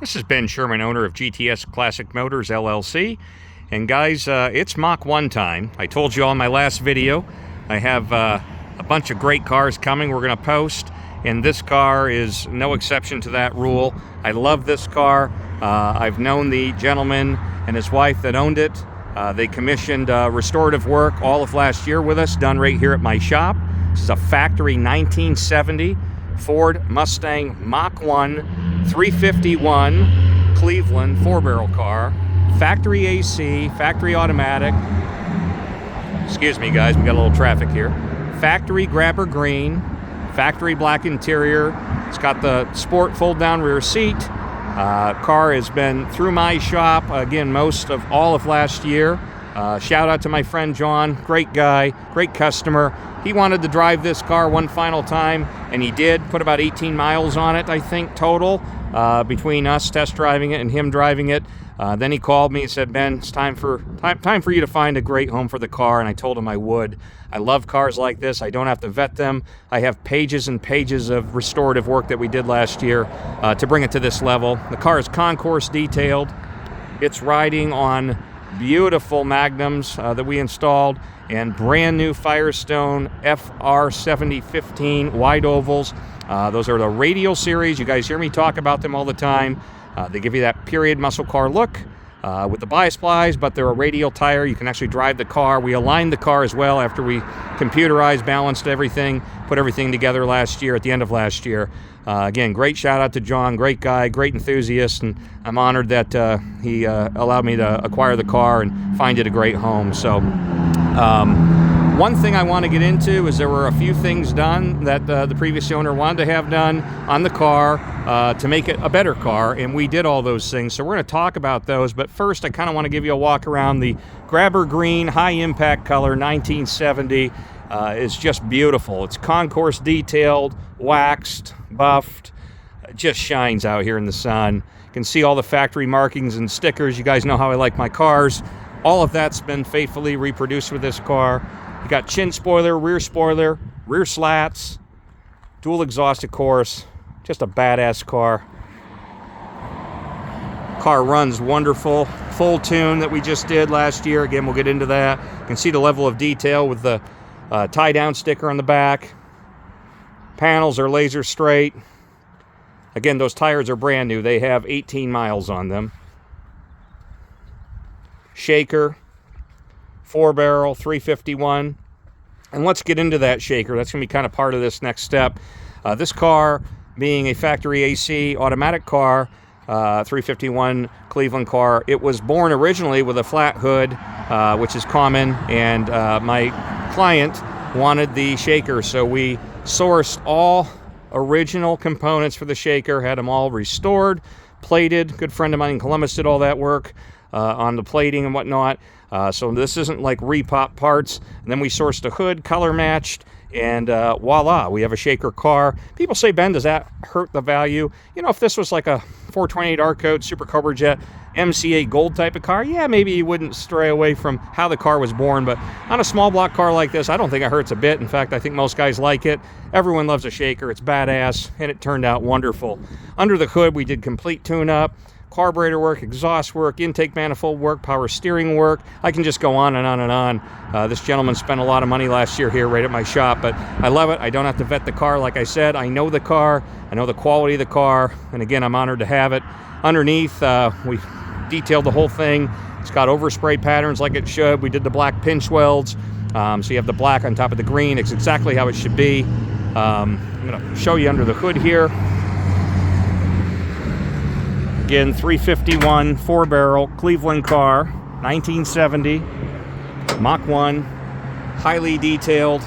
This is Ben Sherman, owner of GTS Classic Motors, LLC. And guys, it's Mach 1 time. I told you all in my last video, I have a bunch of great cars coming we're going to post. And this car is no exception to that rule. I love this car. I've known the gentleman and his wife that owned it. They commissioned restorative work all of last year with us, done right here at my shop. This is a factory 1970 Ford Mustang Mach 1 351 Cleveland 4-barrel car. Factory AC, factory automatic. Excuse me guys, we got a little traffic here. Factory grabber green, factory black interior. It's got the sport fold-down rear seat. Car has been through my shop, again, most of all of last year. Shout out to my friend John, great guy, great customer. He wanted to drive this car one final time, and he did. Put about 18 miles on it, I think, total, between us test driving it and him driving it. Then he called me and said, Ben, it's time for you to find a great home for the car, and I told him I would. I love cars like this. I don't have to vet them. I have pages and pages of restorative work that we did last year to bring it to this level. The car is concourse detailed. It's riding on beautiful Magnums that we installed and brand new Firestone FR 7015 wide ovals. Those are the radial series. You guys hear me talk about them all the time. They give you that period muscle car look with the bias plies, but they're a radial tire. You can actually drive the car. We aligned the car as well after we computerized, balanced everything, put everything together last year, at the end of last year. Again, great shout out to John, great guy, great enthusiast, and I'm honored that he allowed me to acquire the car and find it a great home. So one thing I want to get into is there were a few things done that the previous owner wanted to have done on the car to make it a better car, and we did all those things. So we're going to talk about those, but first I kind of want to give you a walk around the grabber green high impact color 1970. It's just beautiful. It's concourse detailed, waxed, buffed. It just shines out here in the sun. You can see all the factory markings and stickers. You guys know how I like my cars. All of that's been faithfully reproduced with this car. You got chin spoiler, rear slats, dual exhaust, of course. Just a badass car. Car runs wonderful. Full tune that we just did last year. Again, we'll get into that. You can see the level of detail with the tie-down sticker on the back. Panels are laser straight. Again, those tires are brand new. They have 18 miles on them. Shaker, 4-barrel, 351. And let's get into that shaker. That's going to be kind of part of this next step. This car, being a factory AC automatic car, 351 Cleveland car, it was born originally with a flat hood, which is common, and my client wanted the shaker, so we sourced all original components for the shaker, had them all restored, plated. Good friend of mine in Columbus did all that work on the plating and whatnot. So this isn't like repop parts. And then we sourced a hood, color matched, and voila, we have a shaker car. People say, Ben, does that hurt the value? You know, if this was like a 428 R-Code Super Cobra Jet MCA Gold type of car, yeah, maybe you wouldn't stray away from how the car was born. But on a small block car like this, I don't think it hurts a bit. In fact, I think most guys like it. Everyone loves a shaker. It's badass, and it turned out wonderful. Under the hood, we did complete tune-up. Carburetor work, exhaust work, intake manifold work, power steering work. I can just go on and on and on. This gentleman spent a lot of money last year here right at my shop, but I love it. I don't have to vet the car. Like I said, I know the car. I know the quality of the car. And again, I'm honored to have it. Underneath, we detailed the whole thing. It's got overspray patterns like it should. We did the black pinch welds. So you have the black on top of the green. It's exactly how it should be. I'm going to show you under the hood here. Again, 351 4-barrel Cleveland car, 1970, Mach 1, highly detailed.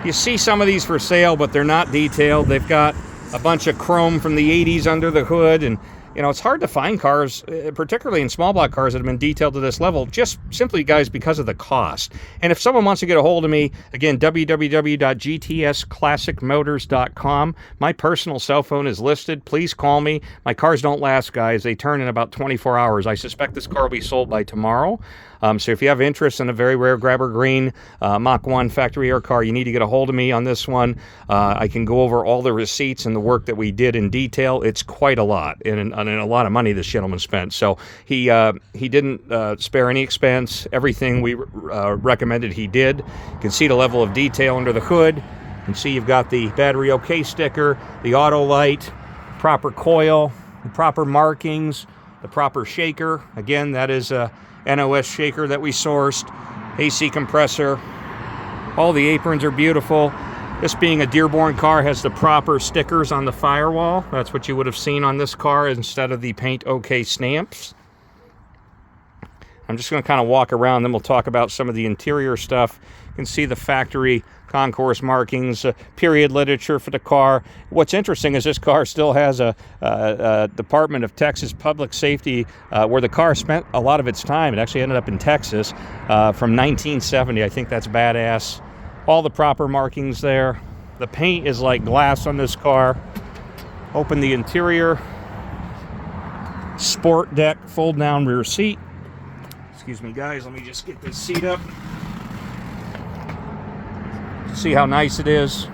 You see some of these for sale, but they're not detailed. They've got a bunch of chrome from the 80s under the hood, and you know, it's hard to find cars, particularly in small block cars that have been detailed to this level, just simply, guys, because of the cost. And if someone wants to get a hold of me, again, www.gtsclassicmotors.com. My personal cell phone is listed. Please call me. My cars don't last, guys. They turn in about 24 hours. I suspect this car will be sold by tomorrow. So if you have interest in a very rare grabber green Mach 1 factory air car, you need to get a hold of me on this one. I can go over all the receipts and the work that we did in detail. It's quite a lot, and a lot of money this gentleman spent. So he didn't spare any expense. Everything we recommended he did. You can see the level of detail under the hood. You can see you've got the battery OK sticker, the auto light, proper coil, the proper markings, the proper shaker. Again, that is a NOS shaker that we sourced, AC compressor. All the aprons are beautiful. This being a Dearborn car has the proper stickers on the firewall. That's what you would have seen on this car instead of the Paint OK stamps. I'm just going to kind of walk around, then we'll talk about some of the interior stuff. You can see the factory concourse markings, period literature for the car. What's interesting is this car still has a Department of Texas Public Safety where the car spent a lot of its time. It actually ended up in Texas from 1970. I think that's badass. All the proper markings there. The paint is like glass on this car. Open the interior. Sport deck, fold down rear seat. Excuse me, guys, let me just get this seat up. See how nice it is.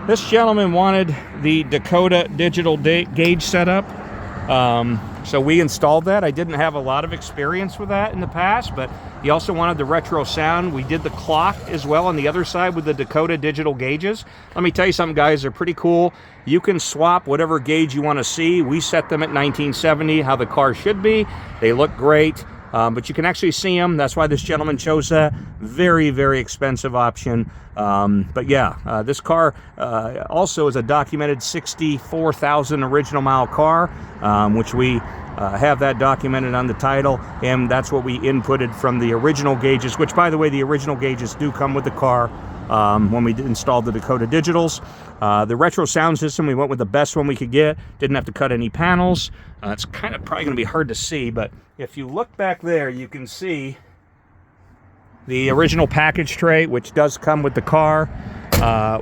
This gentleman wanted the Dakota digital gauge setup, so we installed that. I didn't have a lot of experience with that in the past, but he also wanted the retro sound. We did the clock as well on the other side with the Dakota digital gauges. Let me tell you something, guys, they're pretty cool. You can swap whatever gauge you want to see. We set them at 1970, how the car should be. They look great. But you can actually see them. That's why this gentleman chose that. Very, very expensive option. But yeah, this car also is a documented 64,000 original mile car, which we have that documented on the title. And that's what we inputted from the original gauges, which, by the way, the original gauges do come with the car when we installed the Dakota Digitals. The retro sound system, we went with the best one we could get. Didn't have to cut any panels. It's kind of probably going to be hard to see, but if you look back there, you can see the original package tray, which does come with the car.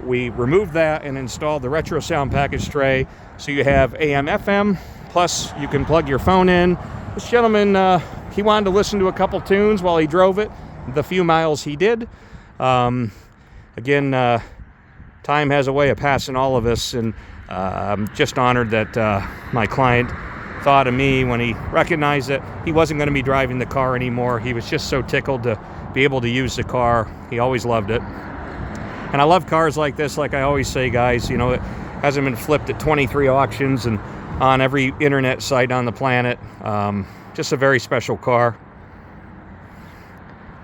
We removed that and installed the retro sound package tray. So you have AM, FM, plus you can plug your phone in. This gentleman, he wanted to listen to a couple tunes while he drove it, the few miles he did. Again, time has a way of passing all of us, and I'm just honored that my client thought of me when he recognized that he wasn't going to be driving the car anymore. He was just so tickled to be able to use the car. He always loved it. And I love cars like this. Like I always say, guys, you know, it hasn't been flipped at 23 auctions and on every internet site on the planet. Just a very special car.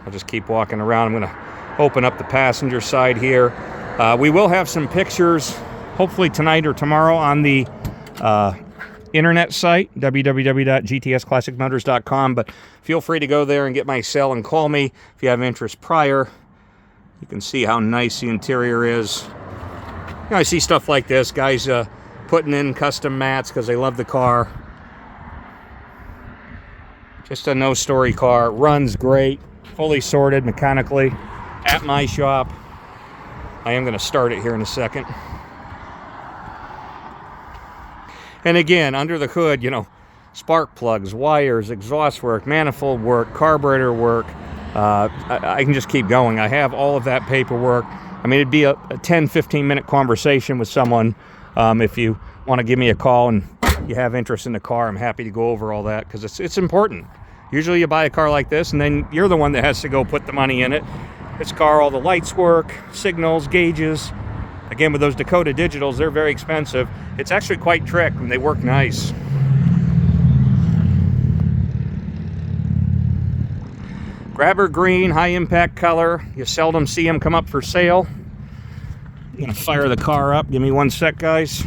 I'll just keep walking around. I'm going to open up the passenger side here. We will have some pictures, hopefully tonight or tomorrow, on the internet site, www.gtsclassicmotors.com, but feel free to go there and get my cell and call me if you have interest prior. You can see how nice the interior is. You know, I see stuff like this, guys putting in custom mats because they love the car. Just a no-story car. Runs great, fully sorted mechanically at my shop. I am going to start it here in a second. And again, under the hood, you know, spark plugs, wires, exhaust work, manifold work, carburetor work. I can just keep going. I have all of that paperwork. I mean, it'd be a 10, 15-minute conversation with someone. If you want to give me a call and you have interest in the car, I'm happy to go over all that because it's important. Usually you buy a car like this and then you're the one that has to go put the money in it. This car, all the lights work, signals, gauges. Again, with those Dakota Digitals, they're very expensive. It's actually quite trick and they work nice. Grabber green, high impact color. You seldom see them come up for sale. I'm gonna fire the car up. Give me one sec, guys.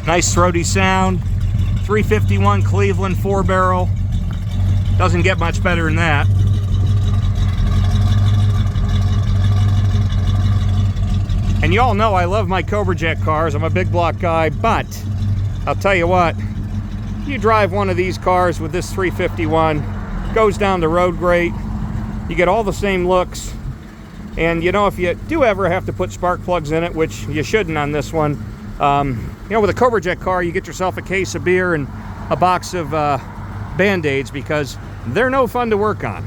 Nice throaty sound. 351 Cleveland 4-barrel. Doesn't get much better than that. And you all know I love my Cobra Jet cars. I'm a big block guy, but I'll tell you what, you drive one of these cars with this 351, goes down the road great. You get all the same looks. And you know, if you do ever have to put spark plugs in it, which you shouldn't on this one, you know, with a Cobra Jet car, you get yourself a case of beer and a box of Band-Aids, because they're no fun to work on.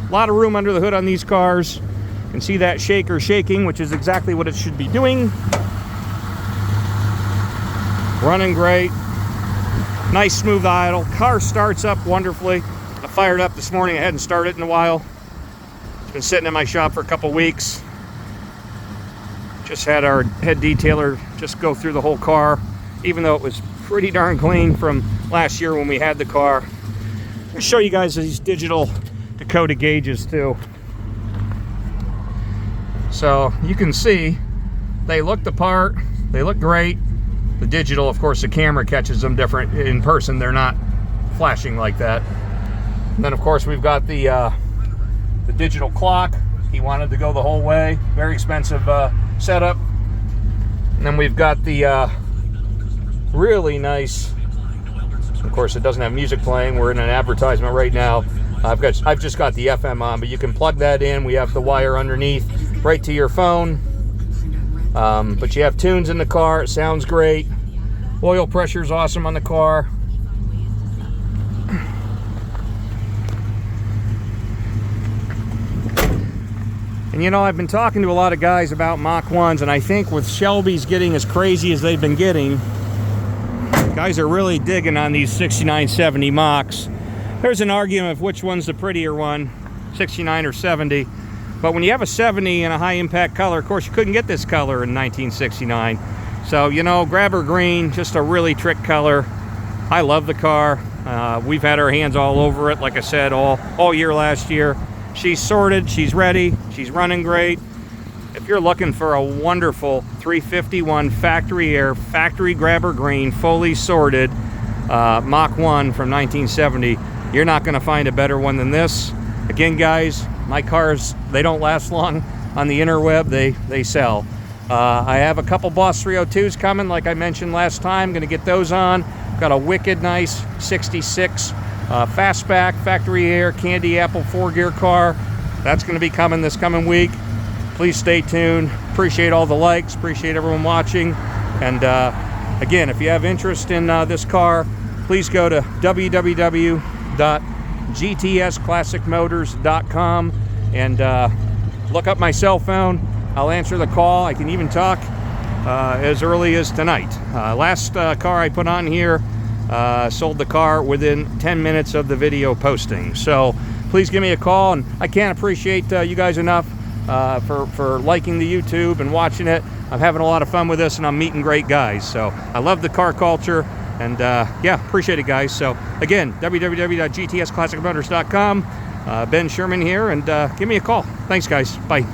A lot of room under the hood on these cars. You can see that shaker shaking, which is exactly what it should be doing. Running great. Nice smooth idle. Car starts up wonderfully. I fired up this morning. I hadn't started in a while. It's been sitting in my shop for a couple weeks. Just had our head detailer just go through the whole car, even though it was pretty darn clean from last year when we had the car. I'll show you guys these digital Dakota gauges too. So you can see they look the part, they look great. The digital, of course, the camera catches them different. In person, they're not flashing like that. And then, of course, we've got the digital clock. He wanted to go the whole way. Very expensive setup. And then we've got the really nice. Of course, it doesn't have music playing. We're in an advertisement right now. I've just got the FM on, but you can plug that in. We have the wire underneath, right to your phone. But you have tunes in the car. It sounds great. Oil pressure is awesome on the car. And you know, I've been talking to a lot of guys about Mach 1s, and I think with Shelby's getting as crazy as they've been getting, guys are really digging on these 69, 70 Machs. There's an argument of which one's the prettier one, 69 or 70. But when you have a 70 in a high impact color, of course you couldn't get this color in 1969. So, you know, grabber green, just a really trick color. I love the car. We've had our hands all over it, like I said, all year last year. She's sorted, she's ready, she's running great. If you're looking for a wonderful 351 factory air, factory grabber green, fully sorted Mach 1 from 1970, you're not going to find a better one than this. Again, guys, my cars, they don't last long on the interweb. They sell. I have a couple Boss 302s coming, like I mentioned last time. Going to get those on. Got a wicked nice 66 fastback factory air candy apple 4-gear car. That's going to be coming this coming week. Please stay tuned. Appreciate all the likes. Appreciate everyone watching. And again, if you have interest in this car, please go to www.gtsclassicmotors.com and look up my cell phone. I'll answer the call. I can even talk as early as tonight. Last car I put on here, sold the car within 10 minutes of the video posting. So please give me a call, and I can't appreciate you guys enough for liking the YouTube and watching it. I'm having a lot of fun with this, and I'm meeting great guys. So I love the car culture, and yeah, appreciate it, guys. So again, www.gtsclassicmotors.com. Ben Sherman here, and give me a call. Thanks, guys. Bye.